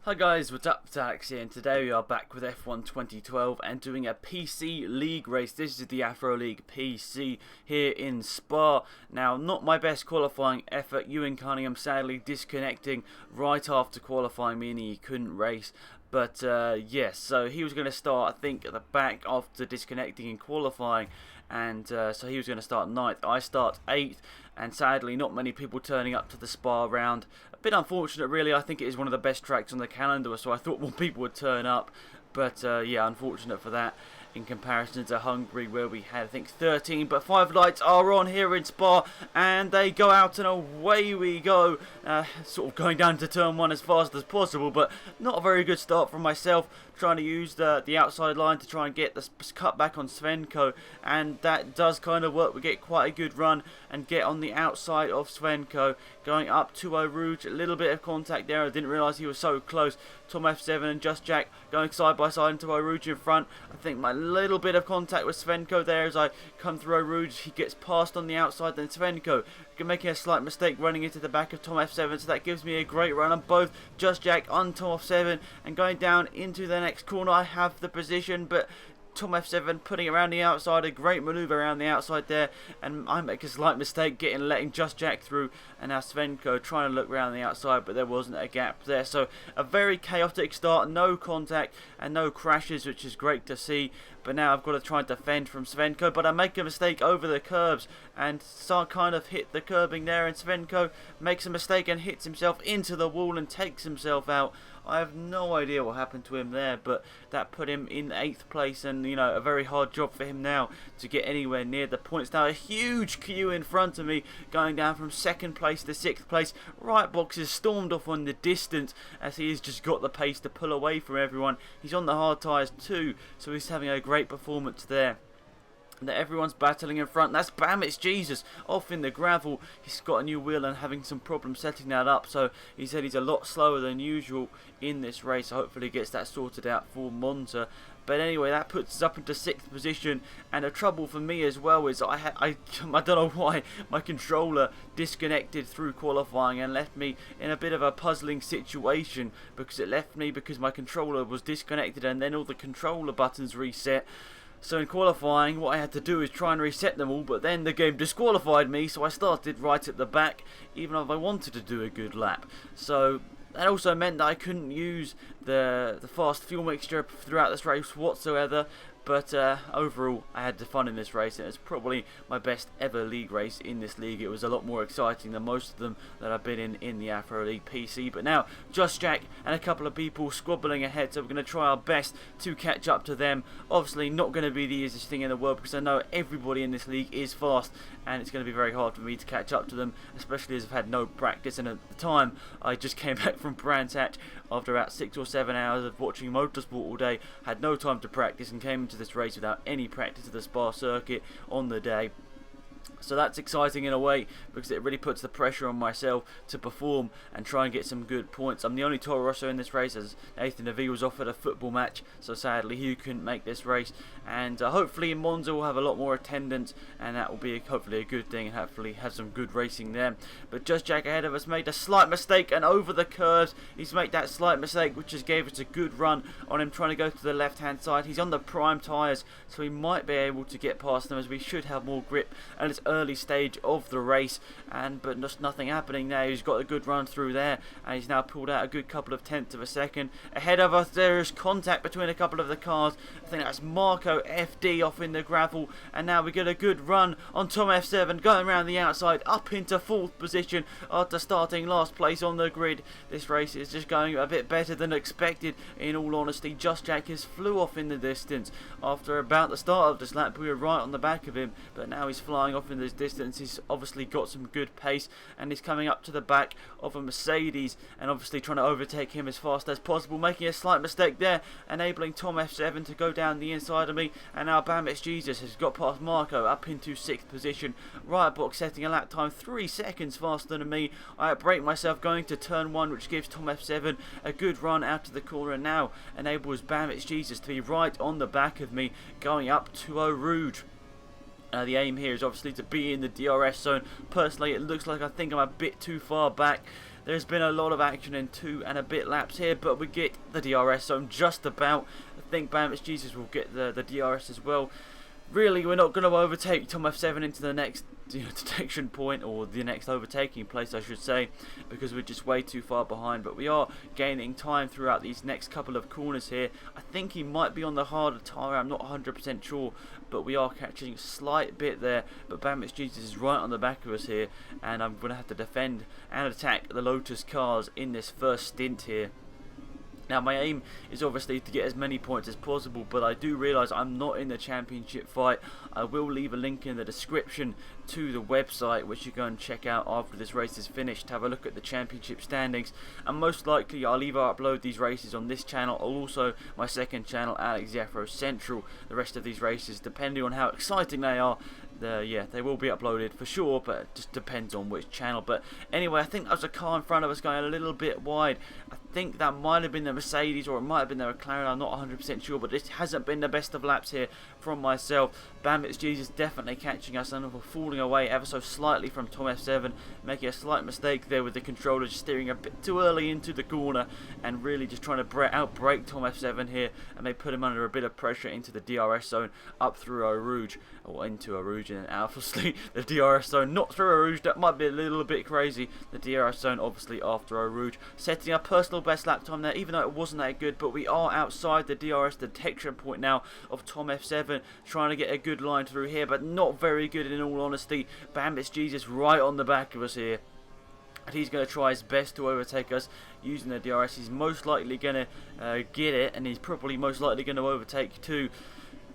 Hi guys, what's up? It's Alex here, and today we are back with F1 2012 and doing a PC League race. This is the AlexZAfRo PC here in Spa. Now, not my best qualifying effort. Ewan Cunningham sadly disconnecting right after qualifying, meaning he couldn't race. But yes, so he was going to start, I think, at the back after disconnecting in qualifying, and so he was going to start 9th. I start 8th, and sadly not many people turning up to the Spa round. A bit unfortunate really. I think it is one of the best tracks on the calendar, so I thought more people would turn up. But yeah, unfortunate for that in comparison to Hungary, where we had, I think, 13. But 5 lights are on here in Spa, and they go out and away we go. Sort of going down to turn 1 as fast as possible, but not a very good start from myself. Trying to use the outside line to try and get the cut back on Svenko, and that does kind of work. We get quite a good run and get on the outside of Svenko, going up to Rouge. A little bit of contact there. I didn't realise he was so close. Tom F7 and Just Jack going side by side into Rouge in front. I think my little bit of contact with Svenko there as I come through Rouge. He gets past on the outside, then Svenko making a slight mistake running into the back of Tom F7, so that gives me a great run on both Just Jack and Tom F7, and going down into the next corner I have the position, but Tom F7 putting around the outside, a great manoeuvre around the outside there, and I make a slight mistake letting Just Jack through, and now Svenko trying to look around the outside, but there wasn't a gap there. So a very chaotic start, no contact and no crashes, which is great to see. But now I've got to try and defend from Svenko, but I make a mistake over the curbs and start kind of hit the curbing there, and Svenko makes a mistake and hits himself into the wall and takes himself out. I have no idea what happened to him there, but that put him in 8th place, and you know, a very hard job for him now to get anywhere near the points. Now a huge queue in front of me, going down from 2nd place to 6th place. Right box is stormed off on the distance as he has just got the pace to pull away from everyone. He's on the hard tyres too, so he's having a great performance there. That everyone's battling in front. That's AlexZAfRo off in the gravel. He's got a new wheel and having some problems setting that up, so he said he's a lot slower than usual in this race. So hopefully he gets that sorted out for Monza. But anyway, that puts us up into 6th position, and the trouble for me as well is I don't know why my controller disconnected through qualifying and left me in a bit of a puzzling situation, because my controller was disconnected and then all the controller buttons reset. So in qualifying, what I had to do is try and reset them all, but then the game disqualified me, so I started right at the back, even if I wanted to do a good lap. So that also meant that I couldn't use the fast fuel mixture throughout this race whatsoever. But overall, I had fun in this race, and it's probably my best ever league race in this league. It was a lot more exciting than most of them that I've been in the AlexZAfRo PC. But now, Just Jack and a couple of people squabbling ahead, so we're going to try our best to catch up to them. Obviously, not going to be the easiest thing in the world, because I know everybody in this league is fast, and it's going to be very hard for me to catch up to them, especially as I've had no practice. And at the time, I just came back from Brands Hatch after about 6 or 7 hours of watching motorsport all day, had no time to practice, and came into this race without any practice of the Spa circuit on the day. So that's exciting in a way, because it really puts the pressure on myself to perform and try and get some good points. I'm the only Toro Rosso in this race, as Nathan Neville was offered a football match, so sadly he couldn't make this race. And hopefully in Monza we'll have a lot more attendance, and that will be hopefully a good thing, and hopefully have some good racing there. But Just Jack ahead of us made a slight mistake, and over the curves he's made that slight mistake, which just gave us a good run on him trying to go to the left hand side. He's on the prime tyres, so he might be able to get past them, as we should have more grip at this early stage of the race. But just nothing happening there. He's got a good run through there, and he's now pulled out a good couple of tenths of a second ahead of us. There is contact between a couple of the cars. I think that's Marco FD off in the gravel, and now we get a good run on Tom F7 going around the outside up into 4th position after starting last place on the grid. This race is just going a bit better than expected, in all honesty. Just Jack has flew off in the distance after about the start of this lap. We were right on the back of him, but now he's flying off in this distance. He's obviously got some good pace, and he's coming up to the back of a Mercedes and obviously trying to overtake him as fast as possible, making a slight mistake there, enabling Tom F7 to go down the inside of me. And now AlexZAfRo has got past Marco up into 6th position. Right box setting a lap time 3 seconds faster than me. I break myself going to turn 1, which gives Tom F7 a good run out of the corner, and now enables AlexZAfRo to be right on the back of me going up to Rouge. The aim here is obviously to be in the DRS zone. Personally, it looks like I think I'm a bit too far back. There's been a lot of action in 2 and a bit laps here, but we get the DRS zone just about. I think BamXJesus will get the DRS as well. Really, we're not going to overtake Tom F7 into the next detection point, or the next overtaking place I should say, because we're just way too far behind. But we are gaining time throughout these next couple of corners here. I think he might be on the harder tyre, I'm not 100% sure, but we are catching a slight bit there. But BamXJesus is right on the back of us here, and I'm going to have to defend and attack the Lotus cars in this first stint here. Now my aim is obviously to get as many points as possible, but I do realise I'm not in the championship fight. I will leave a link in the description to the website which you go and check out after this race is finished to have a look at the championship standings, and most likely I'll either upload these races on this channel or also my second channel, AlexZAfRo Central, the rest of these races, depending on how exciting they are. Yeah, they will be uploaded for sure, but it just depends on which channel. But anyway, I think that was a car in front of us going a little bit wide. I think that might have been the Mercedes, or it might have been the McLaren, I'm not 100% sure, but this hasn't been the best of laps here from myself. BamXJesus definitely catching us, and we're falling away ever so slightly from Tom F7, making a slight mistake there with the controller, just steering a bit too early into the corner, and really just trying to outbrake Tom F7 here, and they put him under a bit of pressure into the DRS zone, up through Eau Rouge, or into Eau Rouge, and obviously the DRS zone, not through Eau Rouge. That might be a little bit crazy. The DRS zone obviously after Eau Rouge, setting a personal best lap time there, even though it wasn't that good. But we are outside the DRS detection point now of Tom F7, trying to get a good line through here, but not very good in all honesty. BamXJesus right on the back of us here, and he's going to try his best to overtake us using the DRS. He's most likely going to get it, and he's probably most likely going to overtake too.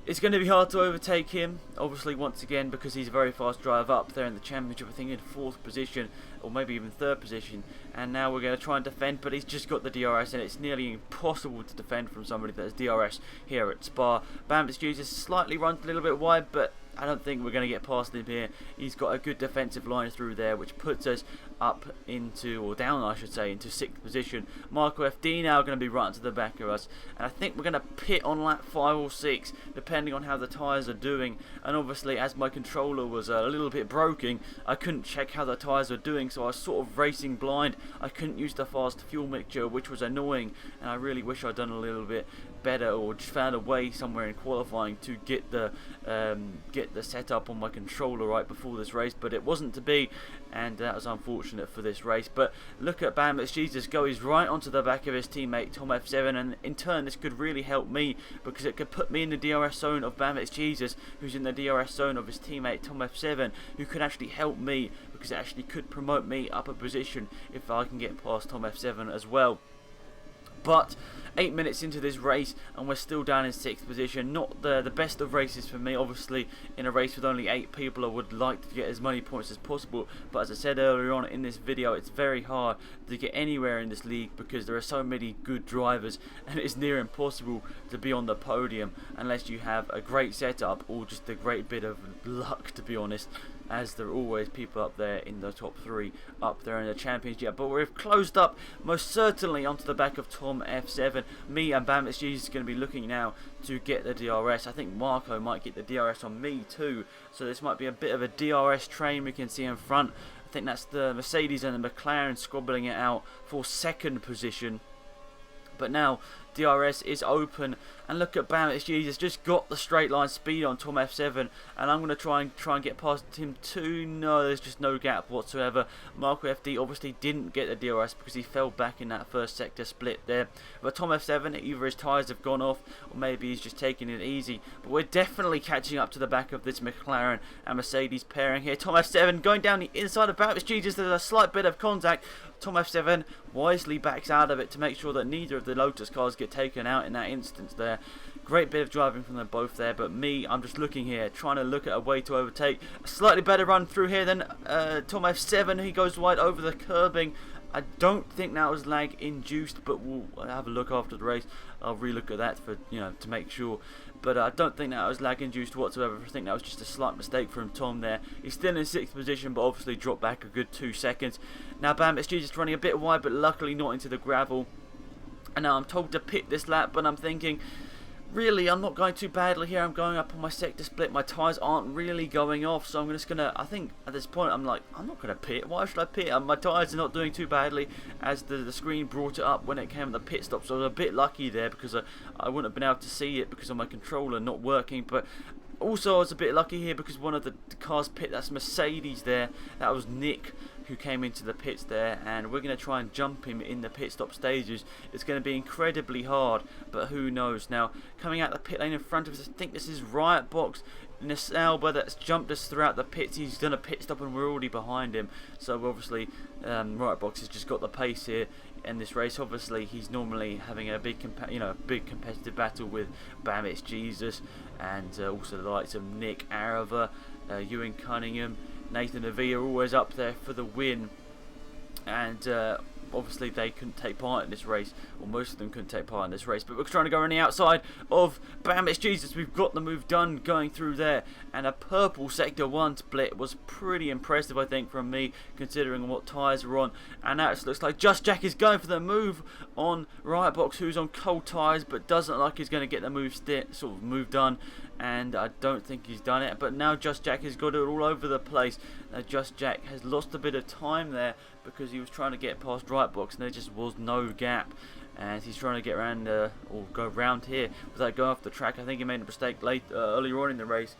It's going to be hard to overtake him, obviously, once again, because he's a very fast driver up there in the championship, I think in 4th position, or maybe even 3rd position. And now we're going to try and defend, but he's just got the DRS, and it's nearly impossible to defend from somebody that has DRS here at Spa. BamXJesus slightly runs a little bit wide, but I don't think we're going to get past him here. He's got a good defensive line through there, which puts us up into, or down I should say, into 6th position. Marco FD now going to be right to the back of us, and I think we're going to pit on lap 5 or 6 depending on how the tyres are doing. And obviously, as my controller was a little bit broken, I couldn't check how the tyres were doing, so I was sort of racing blind. I couldn't use the fast fuel mixture, which was annoying, and I really wish I'd done a little bit better, or just found a way somewhere in qualifying to get the setup on my controller right before this race, but it wasn't to be, and that was unfortunate for this race. But look at BamXJesus go, he's right onto the back of his teammate Tom F7, and in turn this could really help me, because it could put me in the DRS zone of BamXJesus, who's in the DRS zone of his teammate Tom F7, who could actually help me, because it actually could promote me up a position if I can get past Tom F7 as well. But 8 minutes into this race and we're still down in 6th position. Not the best of races for me. Obviously, in a race with only 8 people, I would like to get as many points as possible. But as I said earlier on in this video, it's very hard to get anywhere in this league because there are so many good drivers, and it's near impossible to be on the podium unless you have a great setup or just a great bit of luck, to be honest, as there are always people up there in the top 3 up there in the championship. But we've closed up most certainly onto the back of Tom F7. Me and BamXJesus is going to be looking now to get the DRS. I think Marco might get the DRS on me too, so this might be a bit of a DRS train we can see in front. I think that's the Mercedes and the McLaren squabbling it out for 2nd position. But now DRS is open, and look at BamXJesus just got the straight line speed on Tom F7, and I'm going to try and get past him too. No, there's just no gap whatsoever. Marco FD obviously didn't get the DRS because he fell back in that first sector split there. But Tom F7, either his tyres have gone off or maybe he's just taking it easy. But we're definitely catching up to the back of this McLaren and Mercedes pairing here. Tom F7 going down the inside of BamXJesus. There's a slight bit of contact. Tom F7 wisely backs out of it to make sure that neither of the Lotus cars get taken out in that instance there. Great bit of driving from them both there, but me, I'm just looking here, trying to look at a way to overtake. A slightly better run through here than Tom F7. He goes wide over the curbing. I don't think that was lag induced, but we'll have a look after the race. I'll relook at that for to make sure. But I don't think that was lag induced whatsoever. I think that was just a slight mistake from Tom there. He's still in 6th position, but obviously dropped back a good 2 seconds. Now BamXJesus is running a bit wide, but luckily not into the gravel. And now I'm told to pit this lap, but I'm thinking, really, I'm not going too badly here. I'm going up on my sector split. My tyres aren't really going off, so I'm just going to, I think at this point, I'm like, I'm not going to pit. Why should I pit? My tyres are not doing too badly, as the screen brought it up when it came to the pit stop. So I was a bit lucky there, because I wouldn't have been able to see it because of my controller not working. But also, I was a bit lucky here because one of the cars pit, that's Mercedes there. That was Nick who came into the pits there, and we're going to try and jump him in the pit stop stages. It's going to be incredibly hard, but who knows. Now, coming out the pit lane in front of us, I think this is Riot Box Nisalba that's jumped us throughout the pits. He's done a pit stop and we're already behind him. So obviously, Riot Box has just got the pace here in this race. Obviously, he's normally having a big, big competitive battle with Bam Jesus, and also the likes of Nick Arava, Ewan Cunningham, Nathan Avia, always up there for the win. And obviously they couldn't take part in this race, or most of them couldn't take part in this race, but we're trying to go on the outside of Bam Jesus. We've got the move done going through there, and a purple sector 1 split was pretty impressive, I think, from me, considering what tyres are on. And now it looks like Just Jack is going for the move on Riot Box, who's on cold tyres, but doesn't look like he's going to get the move done. And I don't think he's done it, but now Just Jack has got it all over the place. Now Just Jack has lost a bit of time there because he was trying to get past Riot Box and there just was no gap, and he's trying to get around or go round here without going off the track. I think he made a mistake earlier on in the race,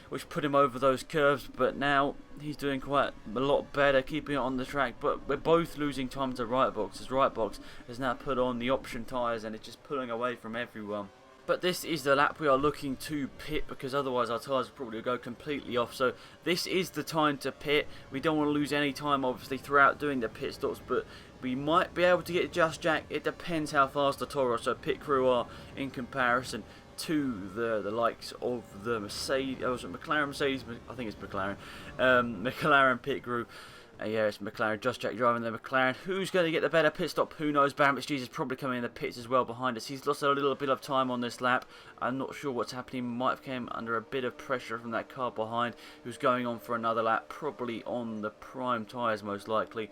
which put him over those curves, but now he's doing quite a lot better keeping it on the track. But we're both losing time to Riot Box, as Riot Box has now put on the option tyres and it's just pulling away from everyone. But this is the lap we are looking to pit, because otherwise our tyres will probably go completely off. So this is the time to pit. We don't want to lose any time, obviously, throughout doing the pit stops, but we might be able to get Just Jack. It depends how fast the Toro Rosso pit crew are in comparison to the likes of the Mercedes, McLaren, Mercedes, I think it's McLaren, McLaren pit crew. Yeah, it's McLaren. Just Jack driving the McLaren. Who's going to get the better pit stop? Who knows? Bam Jesus probably coming in the pits as well behind us. He's lost a little bit of time on this lap. I'm not sure what's happening. Might have came under a bit of pressure from that car behind, who's going on for another lap, probably on the prime tyres most likely.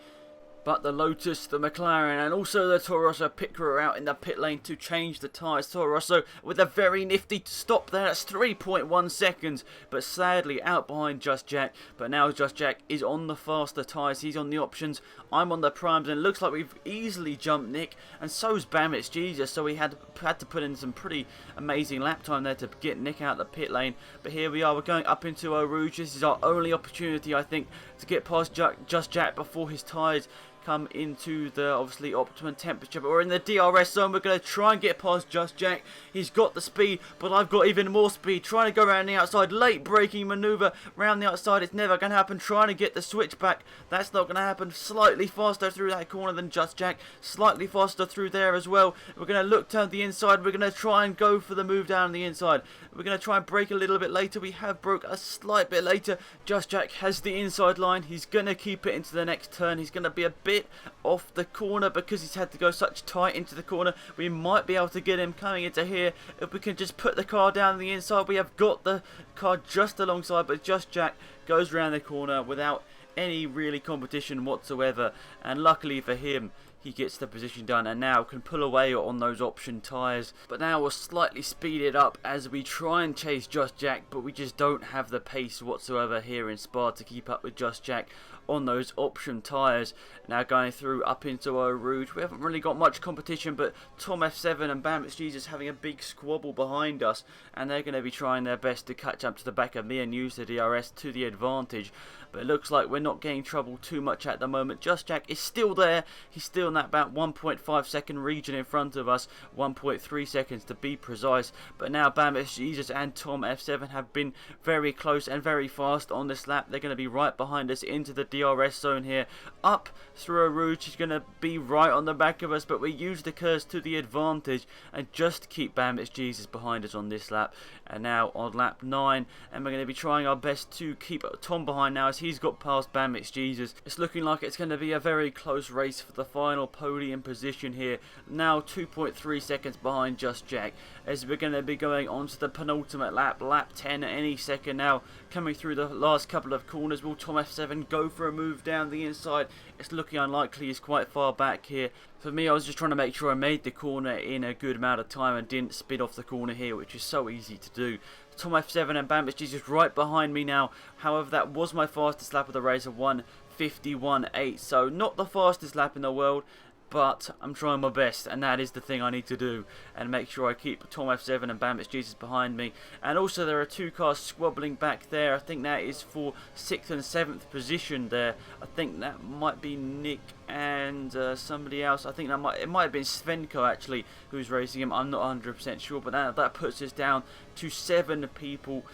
But the Lotus, the McLaren, and also the Toro Rosso pit crew are out in the pit lane to change the tyres. Toro Rosso with a very nifty stop there. That's 3.1 seconds, but sadly out behind Just Jack. But now Just Jack is on the faster tyres. He's on the options. I'm on the primes, and it looks like we've easily jumped Nick, and so's Bam Jesus. So we had to put in some pretty amazing lap time there to get Nick out of the pit lane. But here we are. We're going up into Eau Rouge. This is our only opportunity, I think, to get past Just Jack before his tyres come into the obviously optimum temperature. But we're in the DRS zone. We're going to try and get past Just Jack. He's got the speed, but I've got even more speed. Trying to go around the outside. Late braking manoeuvre around the outside. It's never going to happen. Trying to get the switch back. That's not going to happen. Slightly faster through that corner than Just Jack. Slightly faster through there as well. We're going to look down the inside. We're going to try and go for the move down the inside. We're going to try and brake a little bit later. We have broke a slight bit later. Just Jack has the inside line. He's going to keep it into the next turn. He's going to be a bit off the corner because he's had to go such tight into the corner. We might be able to get him coming into here if we can just put the car down the inside. We have got the car just alongside, but Just Jack goes around the corner without any really competition whatsoever, and luckily for him, he gets the position done and now can pull away on those option tyres. But now we'll slightly speed it up as we try and chase Just Jack, but we just don't have the pace whatsoever here in Spa to keep up with Just Jack on those option tyres. Now going through up into Eau Rouge, we haven't really got much competition, but Tom F7 and Bam Jesus having a big squabble behind us, and they're going to be trying their best to catch up to the back of me and use the DRS to the advantage. But it looks like we're not getting trouble too much at the moment. Just Jack is still there. He's still in that about 1.5 second region in front of us, 1.3 seconds to be precise. But now Bam Jesus and Tom F7 have been very close and very fast on this lap. They're going to be right behind us into the DRS zone here. Up through a Rouge, he's going to be right on the back of us, but we use the curves to the advantage and just keep Bam Jesus behind us on this lap. And now on lap 9, and we're going to be trying our best to keep Tom behind now as he's got past Bam Jesus. It's looking like it's going to be a very close race for the final podium position here. Now 2.3 seconds behind Just Jack, as we're going to be going on to the penultimate lap, lap 10 any second now. Coming through the last couple of corners, will Tom F7 go for for a move down the inside. It's looking unlikely. He's quite far back here. For me, I was just trying to make sure I made the corner in a good amount of time and didn't spin off the corner here, which is so easy to do. Tom F7 and BamXGesus right behind me now. However, that was my fastest lap of the race of 1:51.8. So not the fastest lap in the world, but I'm trying my best, and that is the thing I need to do, and make sure I keep Tom F7 and BamXGesus behind me. And also there are two cars squabbling back there. I think that is for 6th and 7th position there. I think that might be Nick and somebody else. I think it might have been Svenko actually who's racing him. I'm not 100% sure, but that puts us down to 7 people,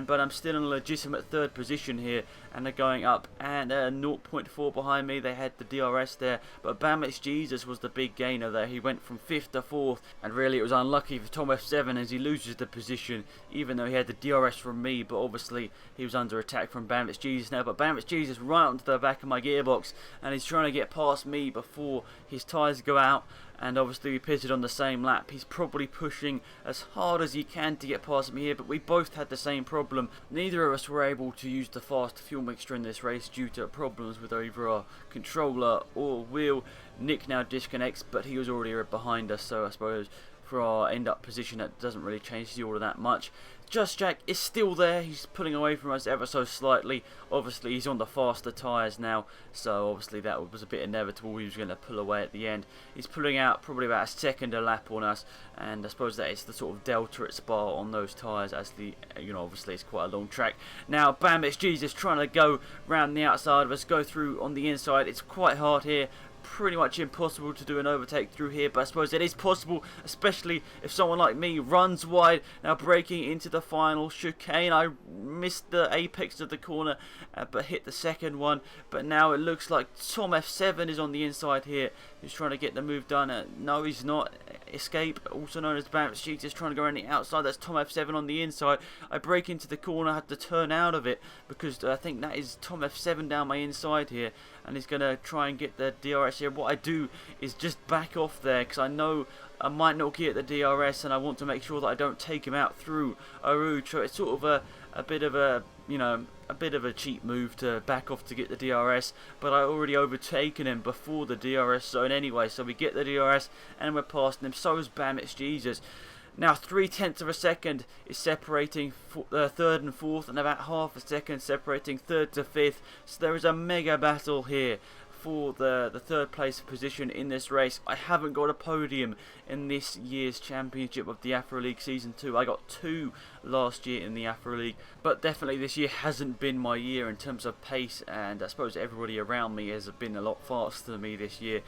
but I'm still in a legitimate 3rd position here, and they're going up, and 0.4 behind me. They had the DRS there, but BamXGesus was the big gainer there. He went from 5th to 4th, and really it was unlucky for Tom F7 as he loses the position, even though he had the DRS from me, but obviously he was under attack from BamXGesus now. But BamXGesus right onto the back of my gearbox, and he's trying to get past me before his tyres go out, and obviously we pitted on the same lap. He's probably pushing as hard as he can to get past me here, but we both had the same problem. Neither of us were able to use the fast fuel mixture in this race due to problems with either our controller or wheel. Nick now disconnects, but he was already behind us, so I suppose for our end up position that doesn't really change the order that much. Just Jack is still there. He's pulling away from us ever so slightly. Obviously he's on the faster tyres now, so obviously that was a bit inevitable. He was going to pull away at the end. He's pulling out probably about a second a lap on us, and I suppose that is the sort of delta at Spa on those tyres, as obviously it's quite a long track. Now BamXGesus trying to go round the outside of us, go through on the inside. It's quite hard here. Pretty much impossible to do an overtake through here, but I suppose it is possible, especially if someone like me runs wide. Now braking into the final chicane. I missed the apex of the corner, but hit the second one. But now it looks like Tom F7 is on the inside here. He's trying to get the move done. No, he's not. Escape, also known as BamXGesus, is trying to go around the outside. That's Tom F7 on the inside. I break into the corner, I had to turn out of it because I think that is Tom F7 down my inside here, and he's going to try and get the DRS here. What I do is just back off there because I know I might not get the DRS, and I want to make sure that I don't take him out through a route. So it's sort of a bit of a cheap move to back off to get the DRS, but I already overtaken him before the DRS zone anyway, so we get the DRS and we're passing him. So is BamXGesus. Now 0.3 of a second is separating 3rd and 4th, and about half a second separating 3rd to 5th. So there is a mega battle here for the 3rd place position in this race. I haven't got a podium in this year's championship of the TheAfRoLeague Season 2. I got 2 last year in the TheAfRoLeague, but definitely this year hasn't been my year in terms of pace, and I suppose everybody around me has been a lot faster than me this year.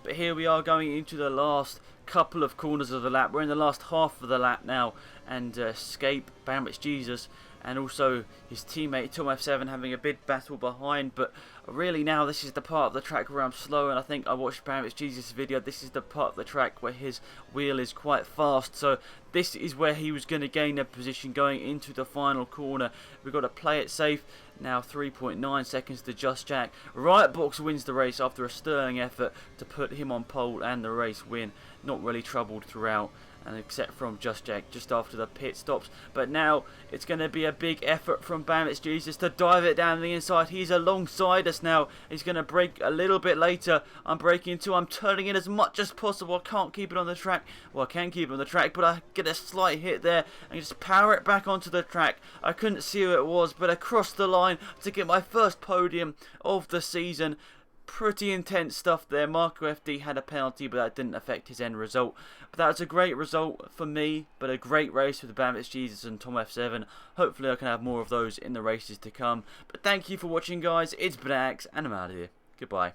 But here we are going into the last couple of corners of the lap. We're in the last half of the lap now, and Escape, BamXGesus, and also his teammate Tom F7 having a big battle behind. But really now this is the part of the track where I'm slow, and I think I watched BamXGesus' video. This is the part of the track where his wheel is quite fast, so this is where he was going to gain a position going into the final corner. We've got to play it safe. Now 3.9 seconds to Just Jack. Riot Box wins the race after a sterling effort to put him on pole and the race win. Not really troubled throughout, and except from Just Jack just after the pit stops. But now it's going to be a big effort from BamXGesus to dive it down the inside. He's alongside us now. He's going to brake a little bit later. I'm braking too. I'm turning in as much as possible. I can't keep it on the track. Well, I can keep it on the track, but I get a slight hit there and just power it back onto the track. I couldn't see who it was, but across the line to get my first podium of the season. Pretty intense stuff there. Marco FD had a penalty, but that didn't affect his end result. But that was a great result for me, but a great race with BamXGesus and Tom F7. Hopefully I can have more of those in the races to come. But thank you for watching, guys. It's been Axe, and I'm out of here. Goodbye.